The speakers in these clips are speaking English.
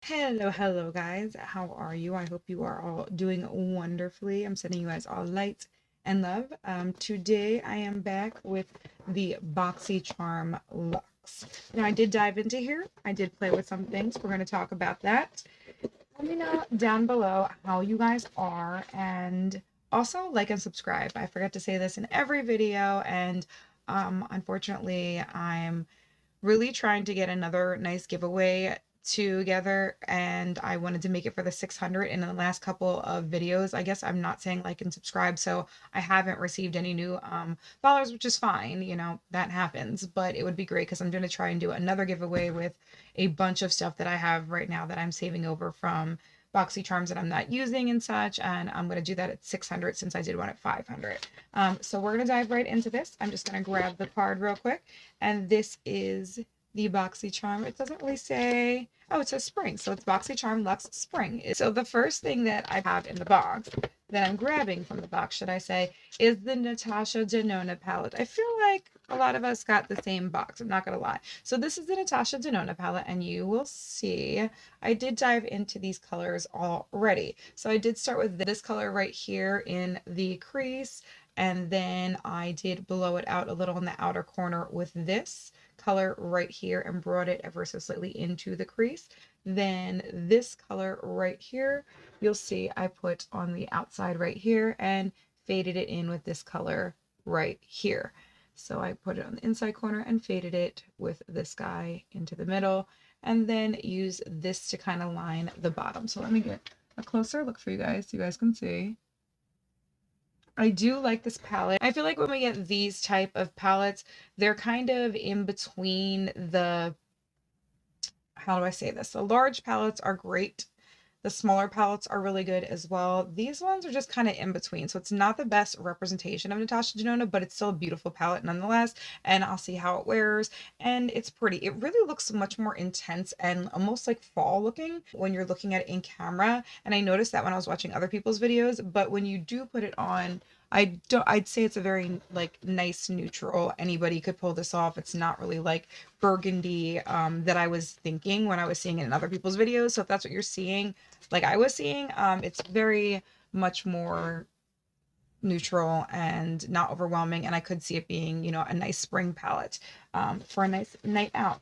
Hello guys. How are you? I hope you are all doing wonderfully. I'm sending you guys all light and love. Today I am back with the BoxyCharm Luxe. Now I did dive into here. I did play with some things. We're going to talk about that. Let me know down below how you guys are, and also like and subscribe. I forget to say this in every video, and unfortunately I'm really trying to get another nice giveaway together, and I wanted to make it for the 600. And in the last couple of videos, I guess I'm not saying like and subscribe, so I haven't received any new followers, which is fine, you know, that happens. But it would be great because I'm going to try and do another giveaway with a bunch of stuff that I have right now that I'm saving over from Boxy charms that I'm not using and such, and I'm going to do that at 600 since I did one at 500. So we're going to dive right into this. I'm just going to grab the card real quick, and this is the BoxyCharm. It doesn't really say, oh, it says spring, so it's BoxyCharm Luxe Spring. So the first thing that I have in the box, that I'm grabbing from the box, should I say, is the Natasha Janona palette. I feel like a lot of us got the same box, I'm not gonna lie. So this is the Natasha Janona palette, and you will see I did dive into these colors already. So I did start with this color right here in the crease, and then I did blow it out a little in the outer corner with this color right here and brought it ever so slightly into the crease. Then this color right here, you'll see I put on the outside right here and faded it in with this color right here. So I put it on the inside corner and faded it with this guy into the middle, and then use this to kind of line the bottom. So let me get a closer look for you guys so you guys can see. I do like this palette. I feel like when we get these type of palettes, they're kind of in between the, how do I say this? The large palettes are great. The smaller palettes are really good as well. These ones are just kind of in between. So it's not the best representation of Natasha Denona, but it's still a beautiful palette nonetheless. And I'll see how it wears. And it's pretty. It really looks much more intense and almost like fall looking when you're looking at it in camera. And I noticed that when I was watching other people's videos, but when you do put it on, I'd say it's a very like nice neutral. Anybody could pull this off. It's not really like burgundy that I was thinking when I was seeing it in other people's videos. So if that's what you're seeing, like I was seeing, it's very much more neutral and not overwhelming, and I could see it being, you know, a nice spring palette for a nice night out.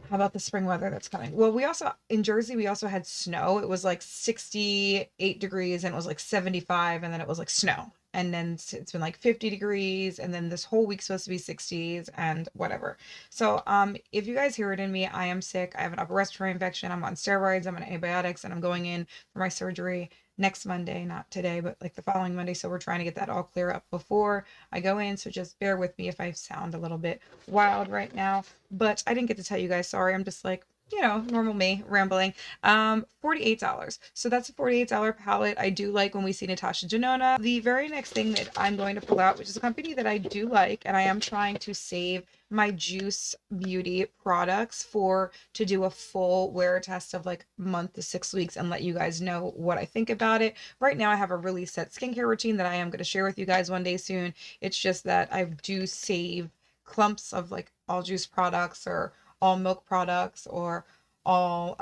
How about the spring weather that's coming? Well, we also, in Jersey, we also had snow. It was like 68 degrees, and it was like 75, and then it was like snow. And then it's been like 50 degrees, and then this whole week's supposed to be 60s and whatever. So if you guys hear it in me, I am sick. I have an upper respiratory infection. I'm on steroids. I'm on antibiotics, and I'm going in for my surgery next Monday, not today, but like the following Monday. So we're trying to get that all clear up before I go in. So just bear with me if I sound a little bit wild right now. But I didn't get to tell you guys, sorry. I'm just like, you know, normal me rambling. $48. So that's a $48 palette. I do like when we see Natasha Janona. The very next thing that I'm going to pull out, which is a company that I do like, and I am trying to save my Juice Beauty products for to do a full wear test of like month to 6 weeks and let you guys know what I think about it. Right now I have a really set skincare routine that I am going to share with you guys one day soon. It's just that I do save clumps of like all juice products or all milk products or all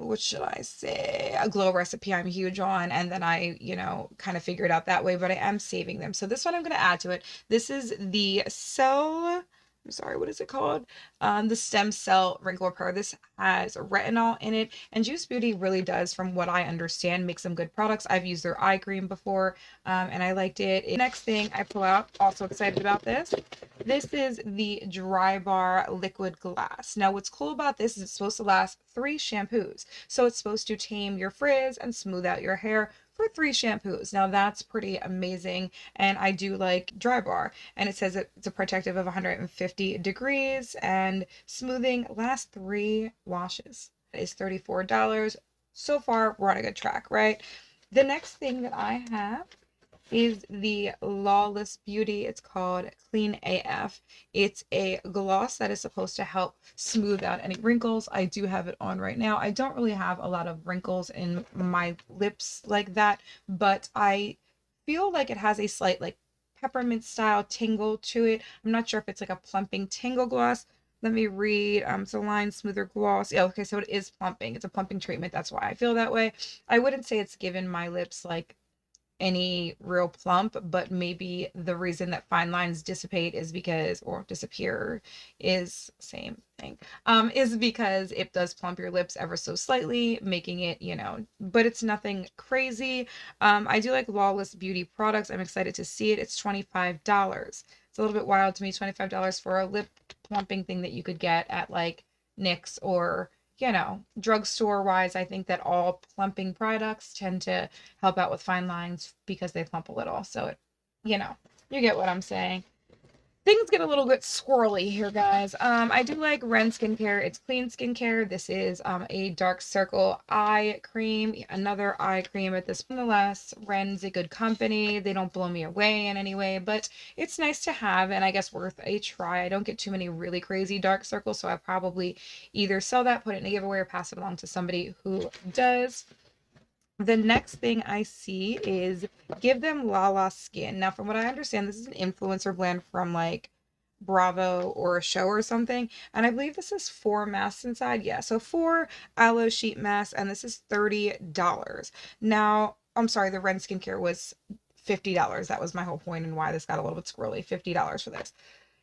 what should I say, a glow recipe I'm huge on, and then I, you know, kind of figure it out that way, but I am saving them. So this one I'm going to add to it. This is the Cell, I'm sorry, what is it called? The Stem Cell Wrinkle Repair. This has retinol in it, and Juice Beauty really does, from what I understand, make some good products. I've used their eye cream before, and I liked it. Next thing I pull out, also excited about this. This is the Dry Bar Liquid Glass. Now, what's cool about this is it's supposed to last 3 shampoos. So it's supposed to tame your frizz and smooth out your hair for 3 shampoos. Now that's pretty amazing, and I do like Dry Bar, and it says it's a protective of 150 degrees and smoothing lasts 3 washes. It is $34. So far we're on a good track, right? The next thing that I have is the Lawless Beauty. It's called Clean AF. It's a gloss that is supposed to help smooth out any wrinkles. I do have it on right now. I don't really have a lot of wrinkles in my lips like that, but I feel like it has a slight like peppermint style tingle to it. I'm not sure if it's like a plumping tingle gloss, Let me read. So line smoother gloss. Yeah, okay, so it is plumping. It's a plumping treatment. That's why I feel that way. I wouldn't say it's given my lips like any real plump, but maybe the reason that fine lines dissipate is because, or disappear, is same thing, is because it does plump your lips ever so slightly, making it, but it's nothing crazy. I do like Lawless Beauty products. I'm excited to see it. It's $25. It's a little bit wild to me, $25 for a lip plumping thing that you could get at like NYX or drugstore wise. I think that all plumping products tend to help out with fine lines because they plump a little. So you know, you get what I'm saying. Things get a little bit squirrely here, guys. I do like Ren Skincare. It's clean skincare. This is a dark circle eye cream, another eye cream at this. Nonetheless, Ren's a good company. They don't blow me away in any way, but it's nice to have and I guess worth a try. I don't get too many really crazy dark circles, so I probably either sell that, put it in a giveaway, or pass it along to somebody who does. The next thing I see is Give Them Lala Skin. Now, from what I understand, this is an influencer blend from like Bravo or a show or something. And I believe this is 4 masks inside. Yeah, so 4 aloe sheet masks, and this is $30. Now, I'm sorry, the Ren Skincare was $50. That was my whole point and why this got a little bit squirrely. $50 for this.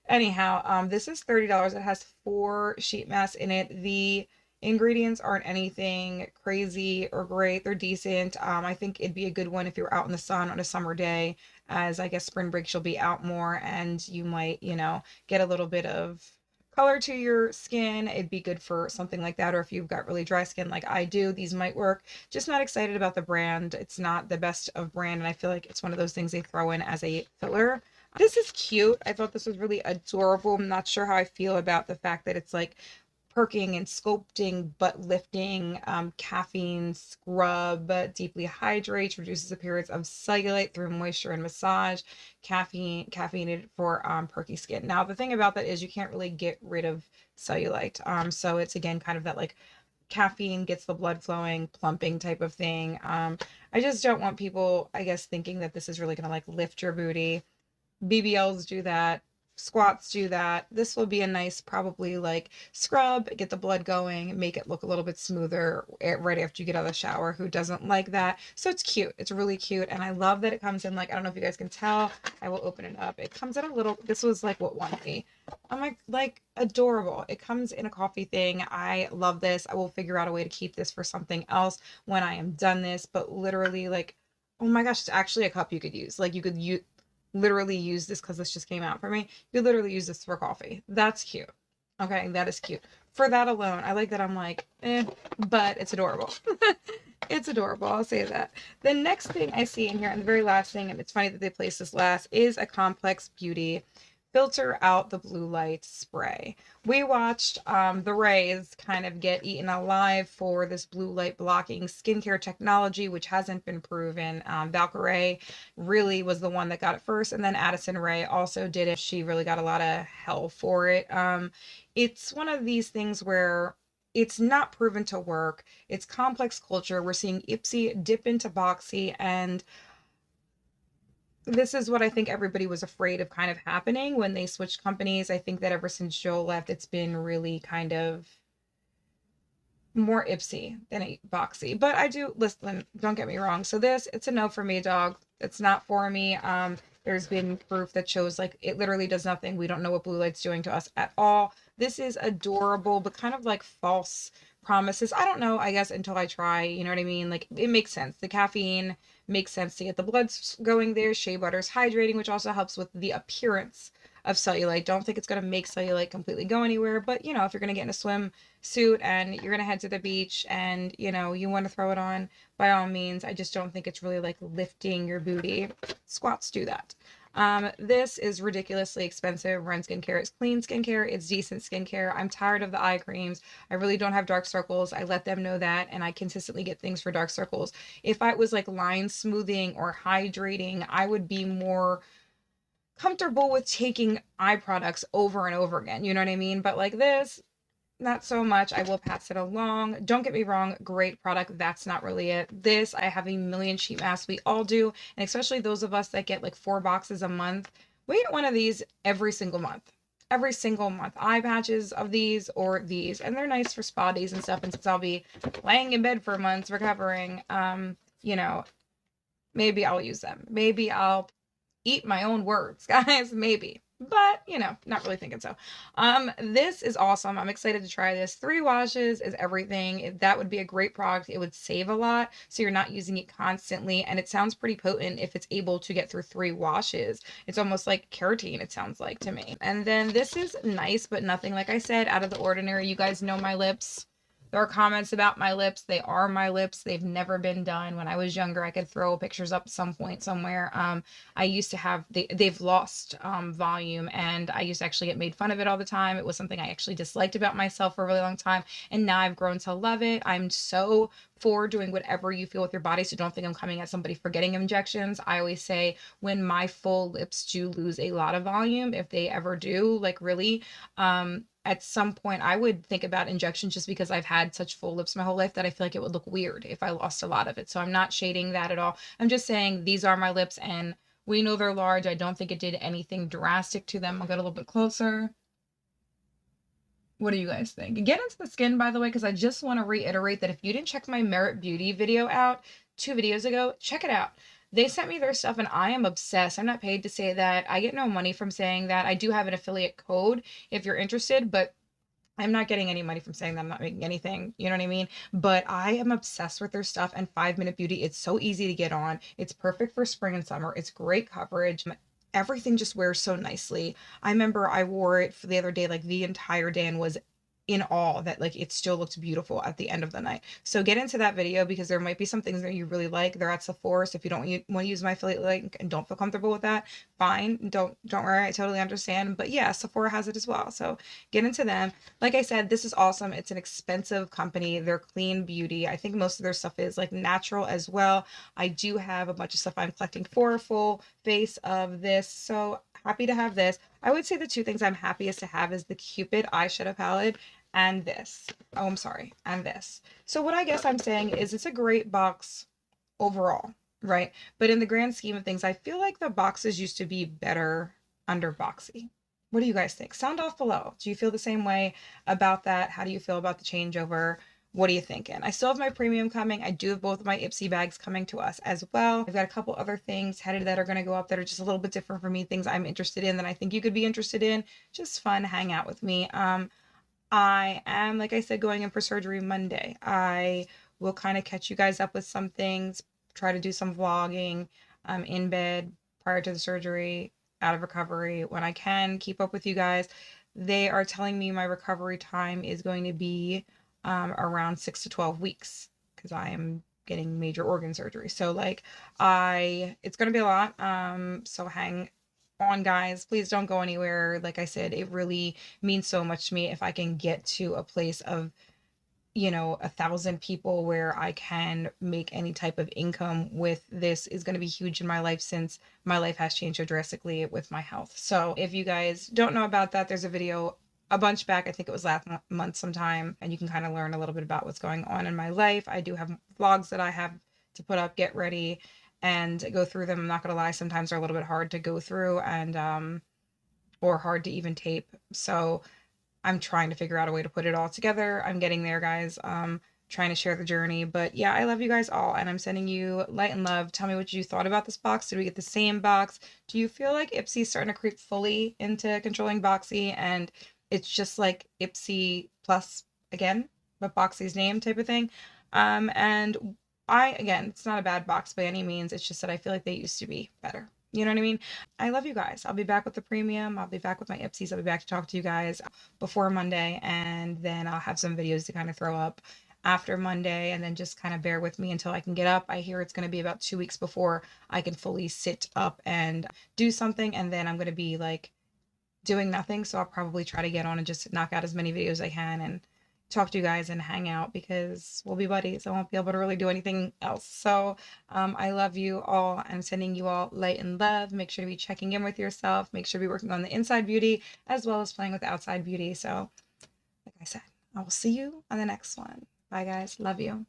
Anyhow, this is $30. It has 4 sheet masks in it. The ingredients aren't anything crazy or great. They're decent. I think it'd be a good one if you're out in the sun on a summer day, as I guess spring break she'll be out more and you might, get a little bit of color to your skin. It'd be good for something like that. Or if you've got really dry skin like I do, these might work. Just not excited about the brand. It's not the best of brand. And I feel like it's one of those things they throw in as a filler. This is cute. I thought this was really adorable. I'm not sure how I feel about the fact that it's like perking and sculpting, butt lifting, caffeine scrub, deeply hydrates, reduces appearance of cellulite through moisture and massage, caffeinated for perky skin. Now the thing about that is you can't really get rid of cellulite. So it's again kind of that like caffeine gets the blood flowing, plumping type of thing. I just don't want people, I guess, thinking that this is really gonna like lift your booty. BBLs do that. Squats do that. This will be a nice, probably like scrub, get the blood going, make it look a little bit smoother right after you get out of the shower. Who doesn't like that? So it's cute. It's really cute. And I love that it comes in like, I don't know if you guys can tell. I will open it up. It comes in a little, this was like what, 1 I'm like adorable. It comes in a coffee thing. I love this. I will figure out a way to keep this for something else when I am done this. But literally like, oh my gosh, it's actually a cup you could use. Like you could literally use this because this just came out for me. You literally use this for coffee. That's cute. Okay, that is cute. For that alone, I like that I'm like, but it's adorable. It's adorable. I'll say that. The next thing I see in here, and the very last thing, and it's funny that they placed this last, is a Complex Beauty Filter Out the Blue Light Spray. We watched the Rays kind of get eaten alive for this blue light blocking skincare technology, which hasn't been proven. Valkyrae really was the one that got it first, and then Addison Rae also did it. She really got a lot of hell for it. It's one of these things where it's not proven to work. It's complex culture. We're seeing IPSY dip into Boxy, and this is what I think everybody was afraid of kind of happening when they switched companies. I think that ever since Joe left, it's been really kind of more IPSY than a Boxy. But I do listen, don't get me wrong. So it's a no for me, dog. It's not for me. There's been proof that shows like it literally does nothing. We don't know what blue light's doing to us at all. This is adorable, but kind of like false promises. I don't know, I guess, until I try, you know what I mean? Like it makes sense. The caffeine makes sense to get the blood going there. Shea butter's hydrating, which also helps with the appearance of cellulite. Don't think it's going to make cellulite completely go anywhere, but if you're going to get in a swimsuit and you're going to head to the beach and you want to throw it on, by all means. I just don't think it's really like lifting your booty. Squats do that. This is ridiculously expensive. Ren Skincare is clean skincare. It's decent skincare. I'm tired of the eye creams. I really don't have dark circles. I let them know that, and I consistently get things for dark circles. If I was like line smoothing or hydrating, I would be more comfortable with taking eye products over and over again. You know what I mean? But like this, not so much. I will pass it along. Don't get me wrong, great product. That's not really it. This, I have a million sheet masks. We all do. And especially those of us that get like 4 boxes a month. We get one of these every single month. every single month eye patches of these or these, and they're nice for spa days and stuff. And since I'll be laying in bed for months recovering, you know, maybe I'll use them. Maybe I'll eat my own words, guys. Maybe. But, you know, not really thinking so. This is awesome. I'm excited to try this. 3 washes is everything. That would be a great product. It would save a lot, so you're not using it constantly, and it sounds pretty potent if it's able to get through 3 washes. It's almost like keratin, it sounds like to me. And then this is nice, but nothing, like I said, out of the ordinary. You guys know my lips. There are comments about my lips. They are my lips. They've never been done. When I was younger, I could throw pictures up at some point somewhere. I used to have, they've lost volume, and I used to actually get made fun of it all the time. It was something I actually disliked about myself for a really long time, and now I've grown to love it. I'm so for doing whatever you feel with your body, so don't think I'm coming at somebody for getting injections. I always say when my full lips do lose a lot of volume, if they ever do, like really, at some point I would think about injections, just because I've had such full lips my whole life that I feel like it would look weird if I lost a lot of it. So I'm not shading that at all. I'm just saying these are my lips, and we know they're large. I don't think it did anything drastic to them. I'll get a little bit closer. What do you guys think? Get into the skin, by the way, because I just want to reiterate that if you didn't check my Merit Beauty video out 2 videos ago, check it out. They sent me their stuff, and I am obsessed. I'm not paid to say that. I get no money from saying that. I do have an affiliate code if you're interested, but I'm not getting any money from saying that. I'm not making anything, you know what I mean? But I am obsessed with their stuff, and 5 Minute Beauty, it's so easy to get on. It's perfect for spring and summer. It's great coverage. Everything just wears so nicely. I remember I wore it for the other day, like the entire day, and was in awe that like it still looked beautiful at the end of the night. So get into that video, because there might be some things that you really like. They're at Sephora, so if you don't want to use my affiliate link and don't feel comfortable with that, fine. Don't worry, I totally understand. But yeah, Sephora has it as well. So get into them. Like I said, this is awesome. It's an expensive company. They're clean beauty. I think most of their stuff is like natural as well. I do have a bunch of stuff I'm collecting for a full face of this. So happy to have this. I would say the 2 things I'm happiest to have is the Cupid eyeshadow palette and this. Oh, I'm sorry. And this. So what I guess I'm saying is it's a great box overall, right? But in the grand scheme of things, I feel like the boxes used to be better under Boxy. What do you guys think? Sound off below. Do you feel the same way about that? How do you feel about the changeover? What are you thinking? I still have my premium coming. I do have both of my IPSY bags coming to us as well. I've got a couple other things headed that are going to go up that are just a little bit different for me, things I'm interested in that I think you could be interested in. Just fun, hang out with me. I am, like I said, going in for surgery Monday. I will kind of catch you guys up with some things, try to do some vlogging in bed prior to the surgery, out of recovery when I can, keep up with you guys. They are telling me my recovery time is going to be around 6 to 12 weeks, because I am getting major organ surgery. So like it's going to be a lot. So hang on, guys. Please don't go anywhere. Like I said, it really means so much to me if I can get to a place of, you know, 1,000 people where I can make any type of income with this is going to be huge in my life, since my life has changed so drastically with my health. So if you guys don't know about that, there's a video a bunch back, I think it was last month sometime, and you can kind of learn a little bit about what's going on in my life. I do have vlogs that I have to put up, get ready, and go through them. I'm not gonna lie, sometimes they're a little bit hard to go through, and or hard to even tape. So I'm trying to figure out a way to put it all together. I'm getting there, guys. Trying to share the journey. But yeah, I love you guys all, and I'm sending you light and love. Tell me what you thought about this box. Did we get the same box? Do you feel like IPSY is starting to creep fully into controlling Boxy, and it's just like IPSY plus again, but Boxy's name type of thing? And again, it's not a bad box by any means. It's just that I feel like they used to be better. You know what I mean? I love you guys. I'll be back with the premium. I'll be back with my IPSYs. I'll be back to talk to you guys before Monday, and then I'll have some videos to kind of throw up after Monday, and then just kind of bear with me until I can get up. I hear it's going to be about 2 weeks before I can fully sit up and do something, and then I'm going to be like doing nothing. So I'll probably try to get on and just knock out as many videos as I can and talk to you guys and hang out, because we'll be buddies. I won't be able to really do anything else. So I love you all. I'm sending you all light and love. Make sure to be checking in with yourself. Make sure to be working on the inside beauty as well as playing with the outside beauty. So like I said, I will see you on the next one. Bye guys. Love you.